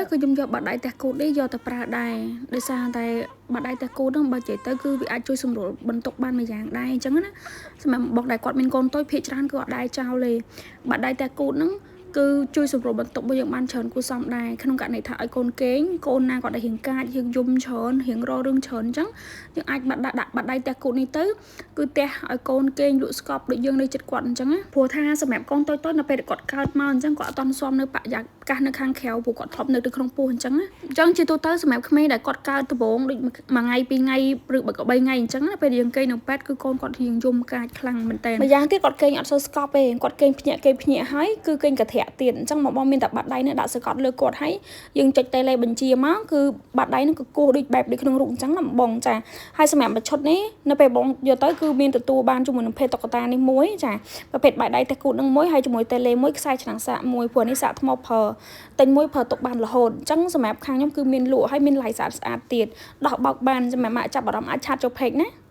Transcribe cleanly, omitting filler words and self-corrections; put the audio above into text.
គឺខ្ញុំយកបាត់ដៃតែគូតនេះយកទៅប្រើដែរដោយសារតែបាត់ដៃតែគូតហ្នឹងបើនិយាយទៅគឺវាអាចជួយសម្រួលបន្ទុកបានមួយយ៉ាងដែរអញ្ចឹងណាសម្រាប់បងដែលគាត់មានកូនតូចភាគច្រើនគឺអត់ដែរចោលទេបាត់ដៃតែគូតហ្នឹងគឺជួយសម្រួលបន្ទុករបស់យើងបានច្រើនគួរសមដែរក្នុងករណីថាឲ្យកូនគេងកូនណាគាត់ដែលរៀងកាចរៀងយំច្រើនរៀងររឿងច្រើនអញ្ចឹងយើងអាចដាក់បាត់ដៃតែគូតនេះទៅគឺផ្ទះឲ្យកូនគេងលក់ស្កប់ដូចយើងនៅចិត្តគាត់អញ្ចឹងណាព្រោះថាសម្រាប់កូនតូចនៅពេលគាត់កើតមកអញ្ចឹងគាត់អត់តន់ស៊ាំនៅបរិយាកាសនៅខាងក្រៅព្រោះគាត់ធ្លាប់នៅក្នុងពោះអញ្ចឹងណាអញ្ចឹងជាទូទៅសម្រាប់ក្មេងដែលគាត់កើតដំបូងដូចមួយថ្ងៃពីរថ្ងៃឬបើក៏3ថ្ងៃអញ្ចឹងណាពេលយើងគេងនៅពេទ្យគឺកូនគាត់រៀងយំកាចខ្លាំងមែនតើម្យ៉ាងទៀតគាត់គេងអត់សូវស្កប់ទេគាត់គេងភ្ញាក់ហើយគឺគេងកធាក់ទៀតអញ្ចឹងបងមានតែបាត់ដៃនេះដាក់សកត់លើគាត់ហើយយើងចុចតេឡេបញ្ជាមកគឺបាត់ដៃនេះគឺគោះដូចបែបដូចក្នុងរូបអញ្ចឹងណាបងចាហើយសម្រាប់បិឈុតនេះនៅពេលបងយកទៅគឺមានទទួលបានជាមួយនឹងភេទតុក្កតានេះមួយចាប្រភេទបាត់ដៃតែគូតនឹងមួយហើយជាមួយតេឡេមួយខ្សែឆ្នាំងសាកមួយព្រោះនេះសាកថ្មប្រើទិញមួយប្រើទុកបានរហូតអញ្ចឹងសម្រាប់ខាងខ្ញុំគឺមានលក់ហើយមានឡៃស្អាតទៀតដោះបោកបានសម្រាប់ម៉ាក់ចាប់អារម្មណ៍អាចឆាតចូលពេកណា